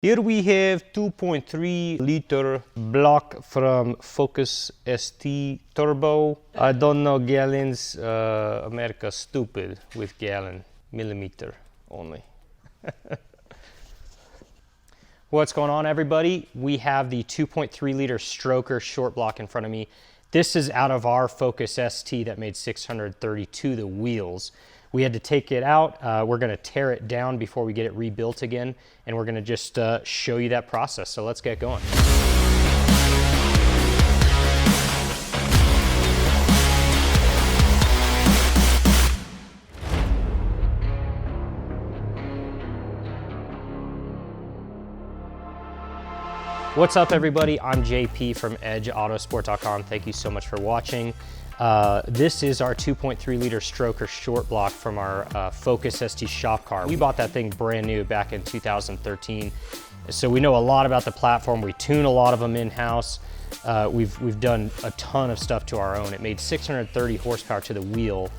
Here we have 2.3 liter block from Focus ST Turbo. I don't know gallons, America stupid with gallon, millimeter only. What's going on, everybody? We have the 2.3 liter stroker short block in front of me. This is out of our Focus ST that made 632 the wheels. We had to take it out. We're gonna tear it down before we get it rebuilt again, and we're gonna just show you that process. So let's get going. What's up, everybody? I'm JP from Edge Autosport.com. Thank you so much for watching. This is our 2.3 liter stroker short block from our Focus ST shop car. We bought that thing brand new back in 2013. So we know a lot about the platform. We tune a lot of them in-house. We've done a ton of stuff to our own. It made 630 horsepower to the wheel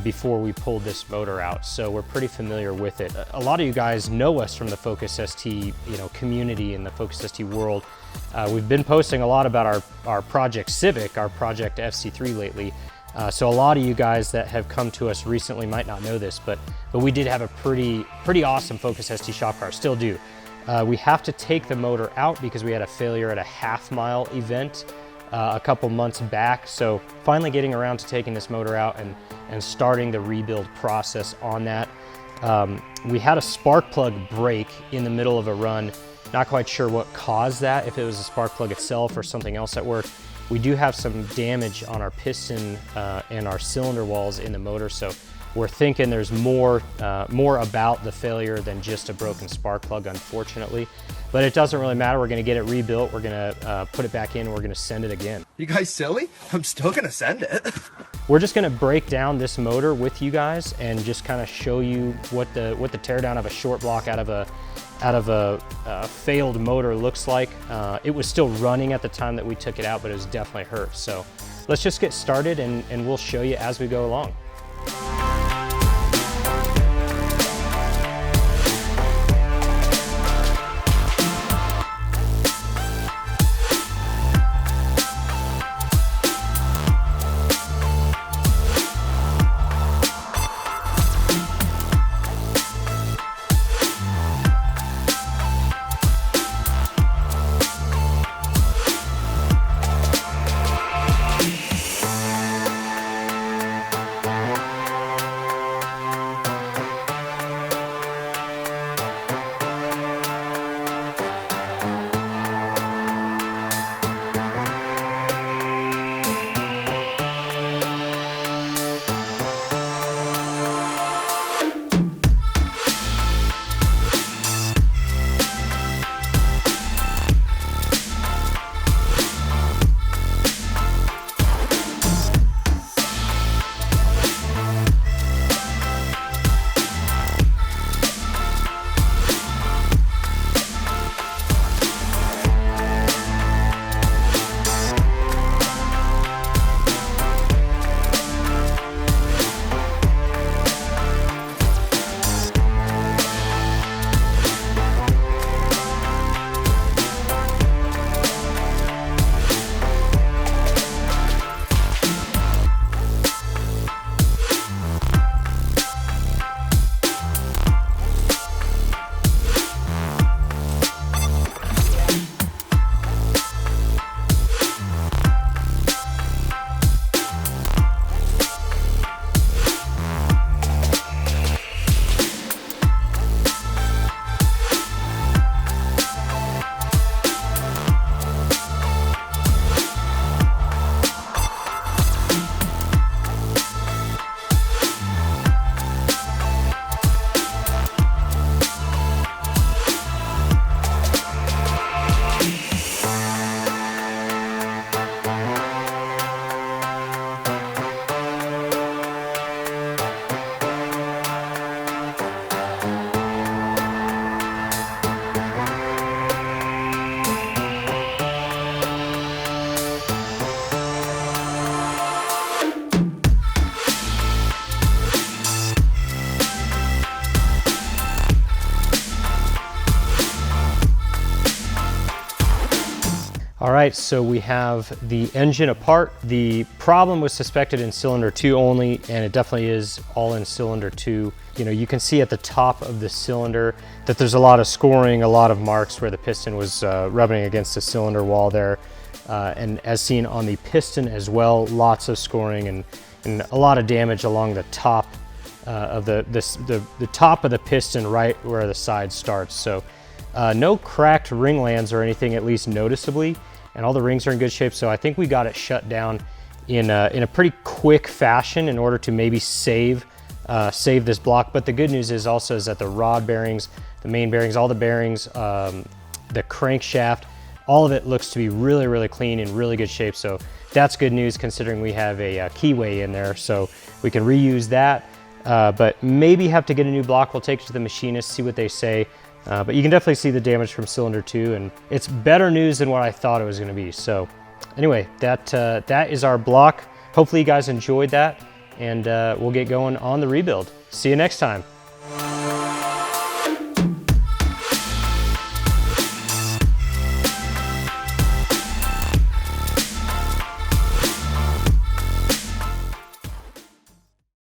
before we pulled this motor out. So we're pretty familiar with it. A lot of you guys know us from the Focus ST community and the Focus ST world. We've been posting a lot about our Project Civic, our Project FC3 lately. So a lot of you guys that have come to us recently might not know this, but we did have a pretty awesome Focus ST shop car, still do. We have to take the motor out because we had a failure at a half-mile event a couple months back. So finally getting around to taking this motor out and starting the rebuild process on that. We had a spark plug break in the middle of a run. Not quite sure what caused that, if it was the spark plug itself or something else at work. We do have some damage on our piston and our cylinder walls in the motor, so we're thinking there's more about the failure than just a broken spark plug, unfortunately. But it doesn't really matter. We're gonna get it rebuilt. We're gonna put it back in, and we're gonna send it again. You guys silly? I'm still gonna send it. We're just gonna break down this motor with you guys and just kind of show you what the teardown of a short block out of a failed motor looks like. It was still running at the time that we took it out, but it was definitely hurt. So let's just get started, and we'll show you as we go along. All right, so we have the engine apart. The problem was suspected in cylinder 2 only, and it definitely is all in cylinder 2. You know, you can see at the top of the cylinder that there's a lot of scoring, a lot of marks where the piston was rubbing against the cylinder wall there. And as seen on the piston as well, lots of scoring and a lot of damage along the top of the top of the piston, right where the side starts. So no cracked ring lands or anything, at least noticeably, and all the rings are in good shape. So I think we got it shut down in a pretty quick fashion in order to maybe save this block. But the good news is also is that the rod bearings, the main bearings, all the bearings, the crankshaft, all of it looks to be really, really clean, in really good shape. So that's good news considering we have a keyway in there, so we can reuse that. But maybe have to get a new block. We'll take it to the machinist, see what they say. But you can definitely see the damage from cylinder 2, and it's better news than what I thought it was going to be. So anyway, that is our block. Hopefully you guys enjoyed that, and we'll get going on the rebuild. See you next time.